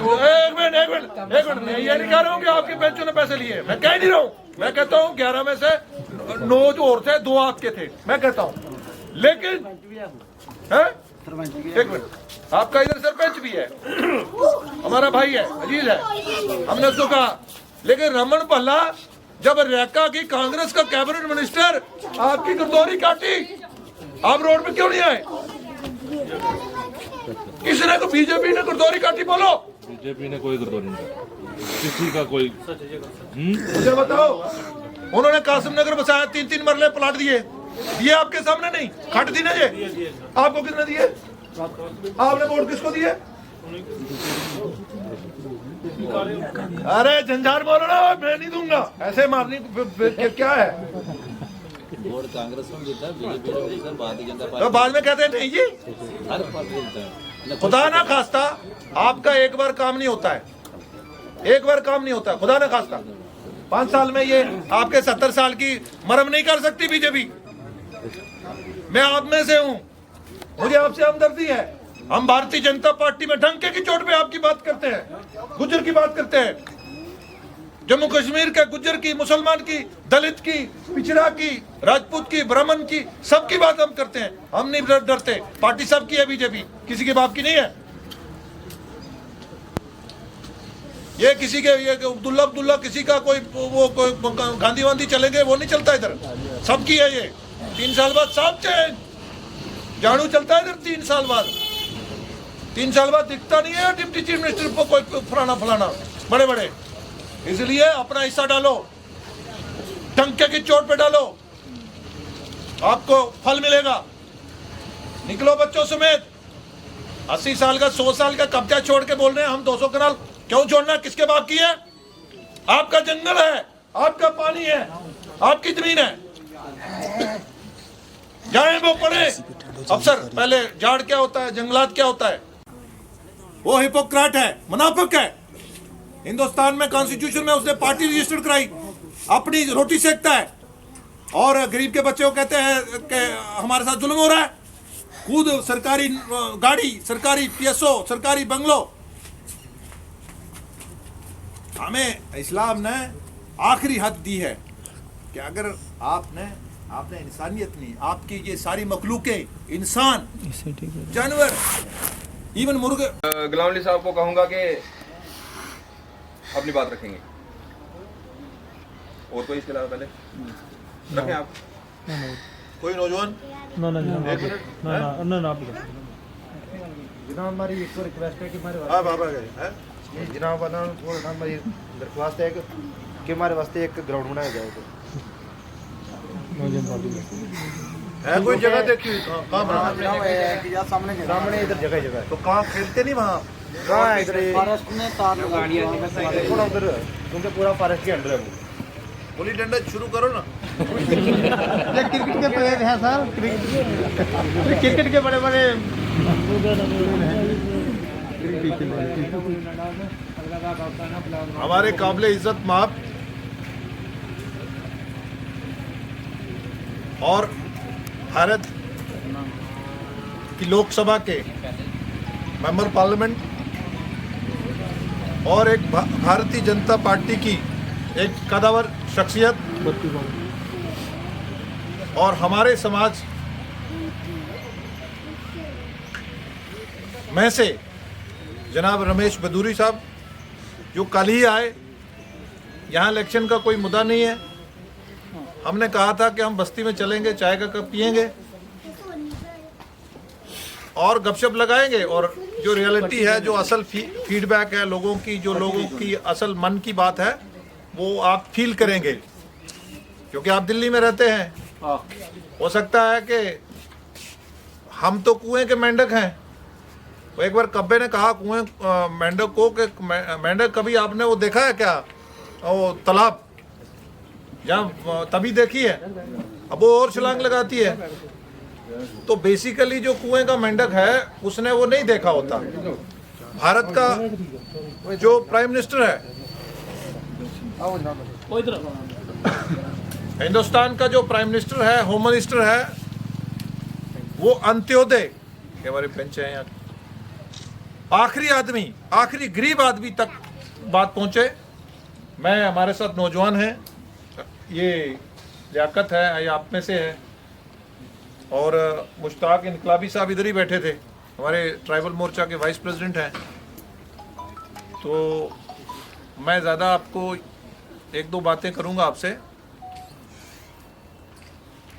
Minute, मैं ये नहीं कह रहा हूँ कि आपके बेंचों ने पैसे लिए, मैं कह नहीं रहा हूँ। मैं कहता हूँ 11 में से 9 जो और थे, 2 आपके थे, मैं कहता हूँ। लेकिन है, एक मिनट, आपका इधर सरपंच भी है, हमारा भाई है, अजीज है, हमने उसको कहा। लेकिन रमन भल्ला जब रेका की कांग्रेस का कैबिनेट मिनिस्टर आपकी गर्दौरी काटी, आप रोड पे क्यों नहीं आए? किसने को बीजेपी ने गर्दौरी काटी? बोलो। बीजेपी ने कोई गर्दौरी नहीं काटी, किसी का कोई। मुझे बताओ, उन्होंने कासिम नगर बसाया, 3-3 मरले प्लाट दिए आपके सामने नहीं? खट दी ना ये? आपको किसने दिए? आपने वोट किसको दिए? अरे झंझार बोलो ना, मैं नहीं दूंगा, ऐसे मारनी क्या है? वोट कांग्रेस में देता है, बीजेपी में देता है, भारतीय जनता पार्टी तो बाद में कहते हैं नहीं जी, हर पार्टी देता है। खुदा ना खास्ता आपका एक बार काम नहीं होता है, एक बार काम नहीं होता, खुदा ना खास्ता 5 साल में ये आपके 70 साल की मरम नहीं कर सकती बीजेपी। मैं आप में से हूं, मुझे आपसे हमदर्दी है। हम भारतीय जनता पार्टी में डंके की चोट पे आपकी बात करते हैं, गुज्जर की बात करते हैं, जम्मू कश्मीर के गुज्जर की, मुसलमान की, दलित की, पिछड़ा की, राजपूत की, ब्राह्मण की, सबकी बात हम करते हैं। हम नहीं डरते, पार्टी सबकी है बीजेपी, किसी के बाप की नहीं है। ये किसी के, ये अब्दुल्ला किसी का कोई गांधी वांधी चलेंगे, वो नहीं चलता इधर, सबकी है ये। 3 साल बाद सब चेंज, झाड़ू चलता है इधर 3 साल बाद। 3 साल बाद दिखता नहीं है डिप्टी चीफ मिनिस्टर को कोई फलाना बड़े बड़े। इसलिए अपना हिस्सा डालो, टंके की चोट पे डालो, आपको फल मिलेगा। निकलो बच्चों समेत। 80 साल का 100 साल का कब्जा छोड़ के बोल रहे हैं हम 200 कनाल क्यों छोड़ना? किसके बाप की है? आपका जंगल है, आपका पानी है, आपकी जमीन है। जाए वो पढ़े अफसर, पहले झाड़ क्या होता है, जंगलात क्या होता है। वो हिपोक्रेट है, मुनाफिक है। हिंदुस्तान में कॉन्स्टिट्यूशन में उसने पार्टी रजिस्टर्ड कराई, अपनी रोटी सेकता है और गरीब के बच्चे को कहते हैं कि हमारे साथ जुल्म हो रहा है। खुद सरकारी गाड़ी, सरकारी PSO, सरकारी बंगलो। हमें इस्लाम ने आखिरी हद दी है कि अगर आपने इंसानियत नहीं, आपकी ये सारी मखलूके, इंसान, जानवर, इवन मुर्गे। गुलाम अली साहब को कहूंगा कि अपनी बात रखेंगे। और कोई इसके अलावा पहले रखें आप? कोई नौजवान? जनाब हमारी एक रिक्वेस्ट है कि हमारे हाँ बाबा गए हैं। जनाब हमारी दरख्वास्त है कि हमारे वास्ते एक ग्राउंड बनाया जाए। है कोई जगह देखी हुई? कहाँ बना? सामने इधर जगह है। तो कहाँ खेलते नहीं वहाँ? कहाँ है इधर? फॉरेस्ट में तार देखो ना उधर, क्योंकि पूरा फॉरेस्ट के अंडर है वो। गुल्ली डंडा शुरू करो ना। क्रिकेट के प्लेयर हैं सर, क्रिकेट के बड़े बड़े। हमारे काबिल इज्जत माप और भारत की लोकसभा के मेंबर पार्लियामेंट और एक भारतीय जनता पार्टी की एक कदावर शख्सियत और हमारे समाज में से जनाब रमेश बदूरी साहब, जो कल ही आए। यहाँ इलेक्शन का कोई मुद्दा नहीं है। हमने कहा था कि हम बस्ती में चलेंगे, चाय का कप पिएंगे और गपशप लगाएंगे, और जो रियलिटी है, जो असल फीडबैक है लोगों की, जो लोगों की असल मन की बात है, वो आप फील करेंगे। क्योंकि आप दिल्ली में रहते हैं, हो सकता है कि हम तो कुएं के मेंढक हैं। वो एक बार कब्बे ने कहा कुएं मेंढक को कि मेंढक कभी आपने वो देखा है क्या, वो तालाब जहाँ तभी देखी है, अब वो और छलांग लगाती है। तो बेसिकली जो कुएं का मेंढक है उसने वो नहीं देखा होता। भारत का जो प्राइम मिनिस्टर है, हिंदुस्तान का जो प्राइम मिनिस्टर है, होम मिनिस्टर है, वो अंत्योदय, हमारे बेंच है यहाँ, आखिरी आदमी, आखिरी गरीब आदमी तक बात पहुंचे। मैं, हमारे साथ नौजवान हैं, ये लियाकत है, ये आप में से है, और मुश्ताक इनकलाबी साहब इधर ही बैठे थे, हमारे ट्राइबल मोर्चा के वाइस प्रेसिडेंट हैं। तो मैं ज़्यादा आपको एक दो बातें करूंगा आपसे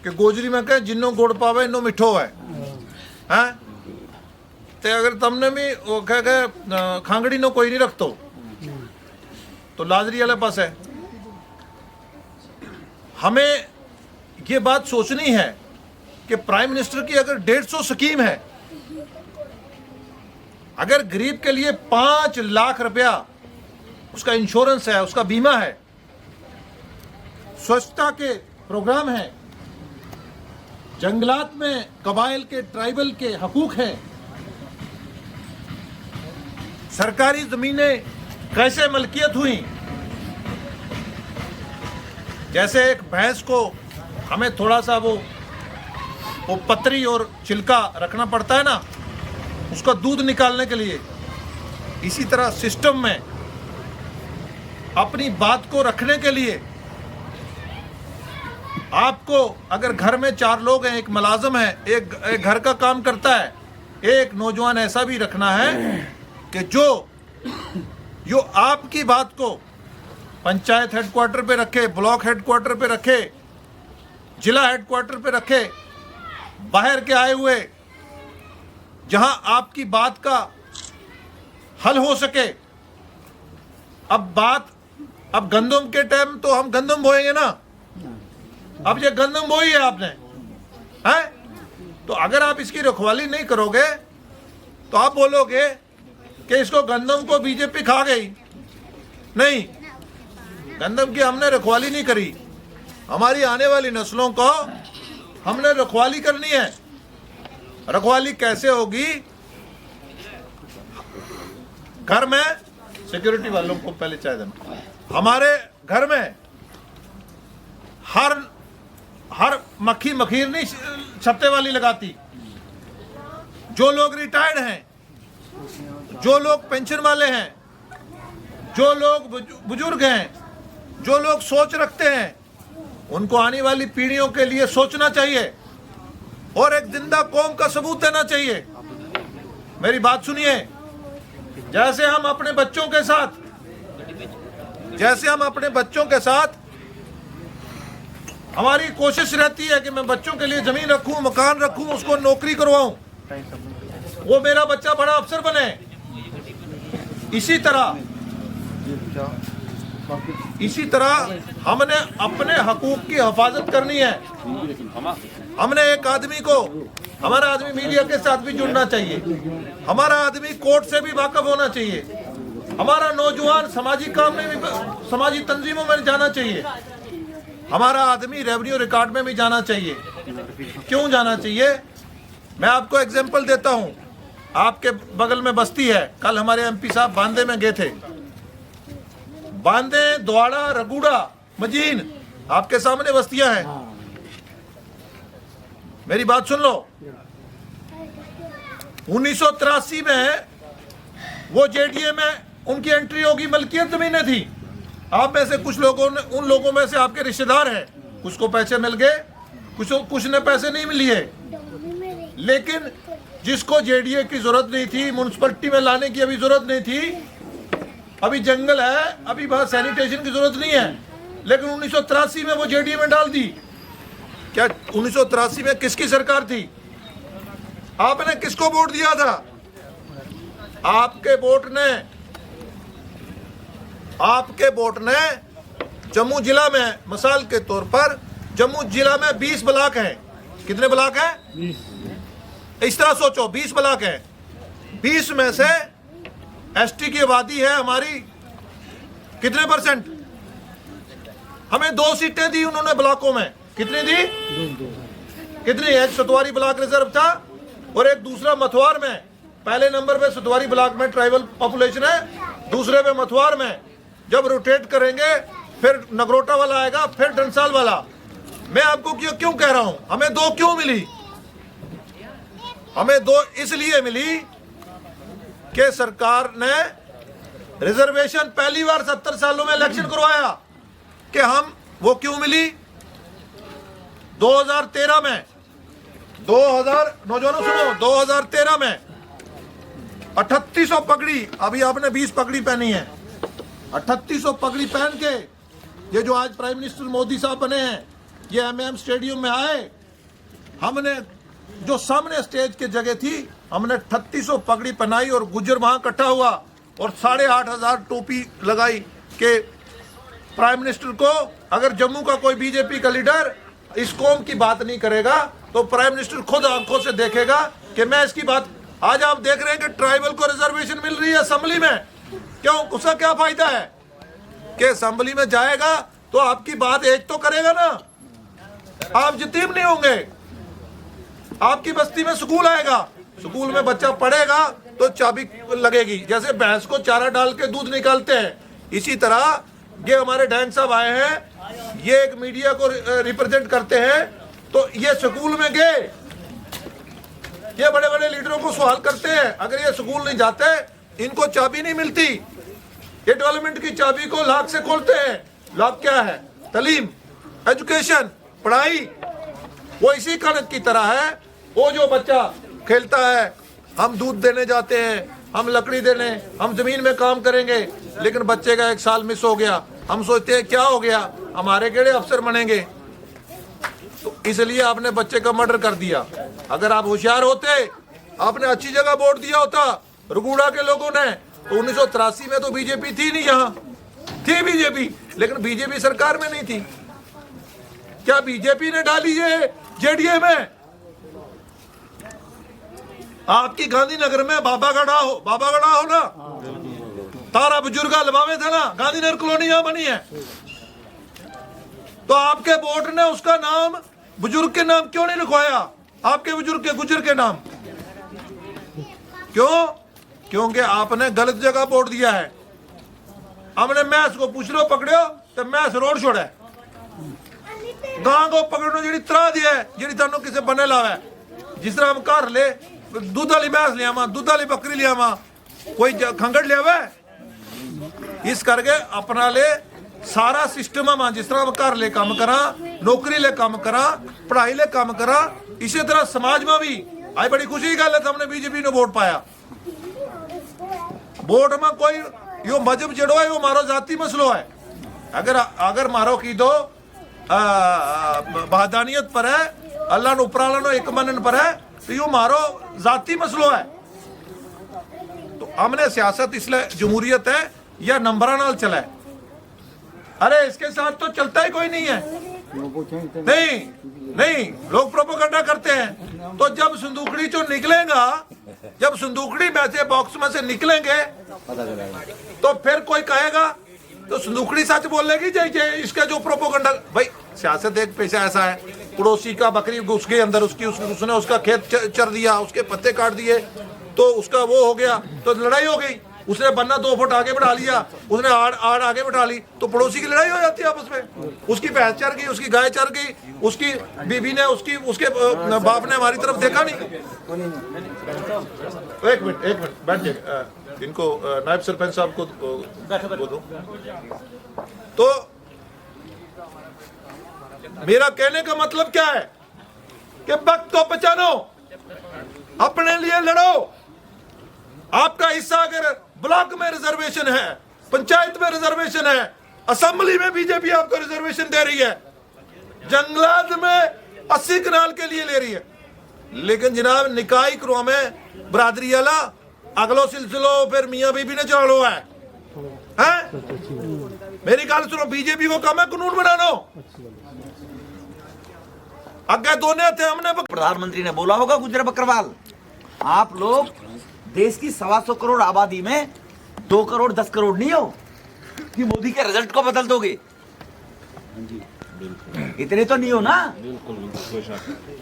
कि गोजरी में कहे जिन्नो गुड़ पावे इन्नो मिठो है, हैं? ते अगर तुमने भी वो कह गए खांगड़ी नो कोई नहीं रखतो तो लाजरी वाले पास है। हमें ये बात सोचनी है कि प्राइम मिनिस्टर की अगर 150 स्कीम है, अगर गरीब के लिए 5 लाख रुपया उसका इंश्योरेंस है, उसका बीमा है, स्वच्छता के प्रोग्राम है, जंगलात में कबाइल के ट्राइबल के हकूक हैं, सरकारी जमीनें कैसे मलकियत हुई, जैसे एक भैंस को हमें थोड़ा सा वो पतरी और छिलका रखना पड़ता है ना उसका दूध निकालने के लिए, इसी तरह सिस्टम में अपनी बात को रखने के लिए आपको, अगर घर में 4 लोग हैं, एक मुलाजिम है, एक घर का काम करता है, एक नौजवान ऐसा भी रखना है कि जो आपकी बात को पंचायत हेडक्वार्टर पे रखे, ब्लॉक हेडक्वार्टर पे रखे, जिला हेडक्वार्टर पे रखे, बाहर के आए हुए जहां आपकी बात का हल हो सके। अब गंदम के टाइम तो हम गंदम बोएंगे ना, अब ये गंदम बोई है आपने, हैं? तो अगर आप इसकी रखवाली नहीं करोगे तो आप बोलोगे कि इसको गंदम को बीजेपी खा गई। नहीं, गंदम की हमने रखवाली नहीं करी, हमारी आने वाली नस्लों को हमने रखवाली करनी है। रखवाली कैसे होगी? घर में सिक्योरिटी वालों को पहले चाय देना। हमारे घर में हर मक्खी मखीर नहीं छत्ते वाली लगाती। जो लोग रिटायर्ड हैं, जो लोग पेंशन वाले हैं, जो लोग बुजुर्ग हैं, जो लोग सोच रखते हैं, उनको आने वाली पीढ़ियों के लिए सोचना चाहिए और एक जिंदा कौम का सबूत देना चाहिए। मेरी बात सुनिए, जैसे हम अपने बच्चों के साथ हमारी कोशिश रहती है कि मैं बच्चों के लिए जमीन रखूं, मकान रखूं, उसको नौकरी करवाऊं, वो मेरा बच्चा बड़ा अफसर बने। इसी तरह हमने अपने हकूक की हिफाजत करनी है। हमने एक आदमी को, हमारा आदमी मीडिया के साथ भी जुड़ना चाहिए, हमारा आदमी कोर्ट से भी वाकिफ होना चाहिए, हमारा नौजवान समाजी काम में भी, समाजी तंजीमों में जाना चाहिए, हमारा आदमी रेवेन्यू रिकॉर्ड में भी जाना चाहिए। क्यों जाना चाहिए? मैं आपको एग्जांपल देता हूं। आपके बगल में बस्ती है, कल हमारे एमपी साहब बांदे में गए थे। बांदे, द्वाड़ा, रगूड़ा, मजीन, आपके सामने बस्तियां हैं। मेरी बात सुन लो, 1983 में वो जेडीए में उनकी एंट्री होगी, मलकियत जमीनें थी। आप में से कुछ लोगों ने, उन लोगों में से आपके रिश्तेदार हैं, कुछ को पैसे मिल गए, कुछ ने पैसे नहीं मिले। लेकिन जिसको जेडीए की जरूरत नहीं थी, म्युनिसिपैलिटी में लाने की अभी जरूरत नहीं थी, अभी जंगल है, अभी वहां सैनिटेशन की जरूरत नहीं है, लेकिन 1983 में वो जेडीए में डाल दी। क्या 1983 में किसकी सरकार थी? आपने किसको वोट दिया था? आपके वोट ने जम्मू जिला में, मिसाल के तौर पर जम्मू जिला में 20 ब्लॉक हैं। कितने ब्लॉक हैं? 20। इस तरह सोचो, 20 ब्लॉक हैं, 20 में से एसटी की आबादी है हमारी कितने %? हमें 2 सीटें दी उन्होंने ब्लॉकों में। कितनी दी? 2। कितनी? एक सतवारी ब्लॉक रिजर्व था और एक दूसरा मथुआर में। पहले नंबर पे सतवारी ब्लॉक में ट्राइबल पॉपुलेशन है, दूसरे पे मथुआर में। जब रोटेट करेंगे फिर नगरोटा वाला आएगा, फिर डंसाल वाला। मैं आपको क्यों कह रहा हूं, हमें 2 क्यों मिली? हमें 2 इसलिए मिली कि सरकार ने रिजर्वेशन पहली बार 70 सालों में इलेक्शन करवाया कि हम वो क्यों मिली 2013 में 2000 नौजवानों सुनो 2013 में 3800 पगड़ी, अभी आपने 20 पगड़ी पहनी है, 3800 पगड़ी पहन के ये जो आज प्राइम मिनिस्टर मोदी साहब बने हैं, ये MM स्टेडियम में आए, हमने जो सामने स्टेज की जगह थी हमने 3800 पगड़ी पहनाई और गुज्जर वहां इकट्ठा हुआ और 8500 टोपी लगाई कि प्राइम मिनिस्टर को अगर जम्मू का कोई बीजेपी का लीडर इस कौम की बात नहीं करेगा तो प्राइम मिनिस्टर खुद आंखों से देखेगा कि मैं इसकी बात। आज आप देख रहे हैं कि ट्राइबल को रिजर्वेशन मिल रही है असेंबली में, क्यों? उसका क्या फायदा है कि असेंबली में जाएगा तो आपकी बात एक तो करेगा ना, आप यतीम नहीं होंगे, आपकी बस्ती में स्कूल आएगा, स्कूल में बच्चा पढ़ेगा तो चाबी लगेगी, जैसे भैंस को चारा डाल के दूध निकालते हैं, इसी तरह ये हमारे डैंग साहब आए हैं, ये एक मीडिया को रिप्रेजेंट करते हैं, तो ये स्कूल में गए, ये बड़े बड़े लीडरों को सवाल करते हैं, अगर ये स्कूल नहीं जाते इनको चाबी नहीं मिलती, ये डेवलपमेंट की चाबी को लॉक से खोलते हैं। लॉक क्या है? तालीम, एजुकेशन, पढ़ाई। वो इसी कणक की तरह है, वो जो बच्चा खेलता है, हम दूध देने जाते हैं, हम लकड़ी देने, हम जमीन में काम करेंगे, लेकिन बच्चे का 1 साल मिस हो गया, हम सोचते हैं क्या हो गया, हमारे केड़े अफसर बनेंगे, तो इसलिए आपने बच्चे का मर्डर कर दिया। अगर आप होशियार होते, आपने अच्छी जगह वोट दिया होता, रघुड़ा के लोगों ने, तो 1983 में तो बीजेपी थी नहीं, यहाँ थी बीजेपी, लेकिन बीजेपी सरकार में नहीं थी। क्या बीजेपी ने डाली है जेडीए में? आपकी गांधीनगर में बाबागढ़ा हो ना, तारा बुजुर्गा लबावे थे ना, गांधीनगर कॉलोनी यहाँ बनी है, तो आपके वोट ने उसका नाम बुजुर्ग के नाम क्यों नहीं लिखवाया? आपके बुजुर्ग के गुजर के नाम क्यों? क्योंकि आपने गलत जगह वोट दिया है। हमने मैस को पूछ लो पकड़ो तो मैस रोड छोड़ा है, गां को पकड़ो जी त्राह दी है जी तेन किसी बने लावे, जिस तरह हम घर ले दूध वाली मैस लियावा, दूध वाली बकरी लियावा, कोई खंगड़ लियावे, इस करके अपना ले सारा सिस्टम हम जिस तरह घर ले काम करा, नौकरी ले काम करा, पढ़ाई ले काम करा, इसी तरह समाज में भी आज बड़ी खुशी की गल है हमने बीजेपी ने वोट पाया। वोट में कोई यो मजहब जड़ो है, यो मारो जाति मसलो है, अगर मारो की दो बहादानियत पर है, अल्लाह ने उपराला एक मनन पर है, तो यो मारो जाति मसलो है। तो हमने सियासत इसलिए जमहूरियत है या नंबरा नाल चला है, अरे इसके साथ तो चलता ही कोई नहीं है, नहीं लोग प्रोपेगेंडा करते हैं। तो जब संदूकड़ी जो निकलेगा, जब संदूकड़ी में से बॉक्स में से निकलेंगे तो फिर कोई कहेगा तो संदूकड़ी सच बोलेगी जय इसका जो प्रोपेगेंडा। भाई सियासत एक पेशा ऐसा है, पड़ोसी का बकरी घुस गई अंदर, उसने उसका खेत चर दिया, उसके पत्ते काट दिए, तो उसका वो हो गया, तो लड़ाई हो गई, उसने बन्ना 2 फुट आगे बढ़ा लिया, उसने आड़ आगे बढ़ा ली, तो पड़ोसी की लड़ाई हो जाती है आपस में। उसकी भैंस चर गई, उसकी गाय चर गई, उसकी बीबी ने उसके बाप ने हमारी तरफ देखा नहीं। एक मिनट बैठ जाए, इनको नायब सरपंच साहब को दो। तो मेरा कहने का मतलब क्या है कि वक्त को पहचानो, अपने लिए लड़ो। आपका हिस्सा अगर ब्लॉक में रिजर्वेशन है, पंचायत में रिजर्वेशन है, असेंबली में बीजेपी आपको रिजर्वेशन दे रही है, जंगलात में 80 कनाल के लिए ले रही है, लेकिन जनाब निकाय करो में बरादरी वाला अगलो सिलसिलो फिर मियां बीबी ने चालो है, मेरी गल सुनो, बीजेपी को कम है कानून बनानो, अगे दोनों थे हमने। प्रधानमंत्री ने बोला होगा गुजर बकरवाल, आप लोग देश की 125 करोड़ आबादी में 2 करोड़ 10 करोड़ नहीं हो कि मोदी के रिजल्ट को बदल दोगे, इतने तो नहीं हो ना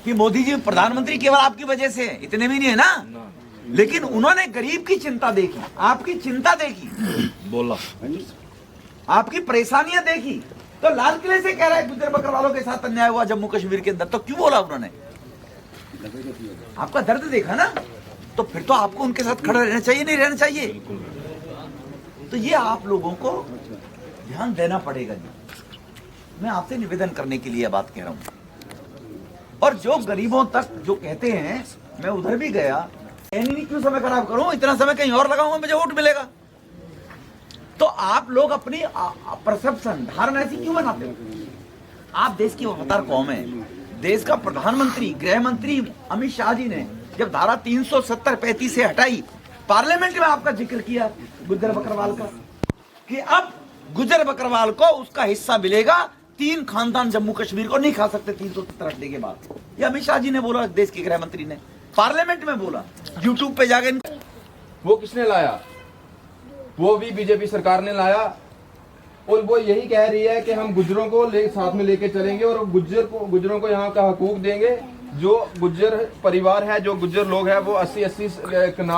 कि मोदी जी प्रधानमंत्री केवल आपकी वजह से, इतने भी नहीं है ना। लेकिन उन्होंने गरीब की चिंता देखी, आपकी चिंता देखी, बोला आपकी परेशानियां देखी, तो लाल किले से कह रहा है गुजर बकरवालों के साथ अन्याय हुआ जम्मू कश्मीर के अंदर, तो क्यों बोला उन्होंने? आपका दर्द देखा ना, तो फिर तो आपको उनके साथ खड़ा रहना चाहिए, नहीं रहना चाहिए? तो ये आप लोगों को ध्यान देना पड़ेगा जी। मैं आपसे निवेदन करने के लिए बात कह रहा हूं। और जो गरीबों तक जो कहते हैं, मैं उधर भी गया, नहीं क्यों समय खराब करूं, इतना समय कहीं और लगाऊंगा, मुझे वोट मिलेगा। तो आप लोग अपनी परसेप्शन, धारणा ऐसी क्यों बनाते हो? आप देश की वफादार कौम है। देश का प्रधानमंत्री, गृह मंत्री अमित शाह जी ने जब धारा 370-35 से हटाई, पार्लियामेंट में आपका जिक्र किया गुज्जर बकरवाल का, कि अब गुज्जर बकरवाल को उसका हिस्सा मिलेगा, 3 खानदान जम्मू कश्मीर को नहीं खा सकते 370 हटने के बाद। ये अमित शाह जी ने बोला, देश के गृह मंत्री ने पार्लियामेंट में बोला, यूट्यूब पे जाकर। वो किसने लाया? वो भी बीजेपी सरकार ने लाया, और वो यही कह रही है कि हम गुज्जरों को साथ में लेके चलेंगे और गुज्जरों को यहाँ का हकूक देंगे। जो गुज्जर परिवार है, जो गुज्जर लोग हैं, वो 80-80 कनाल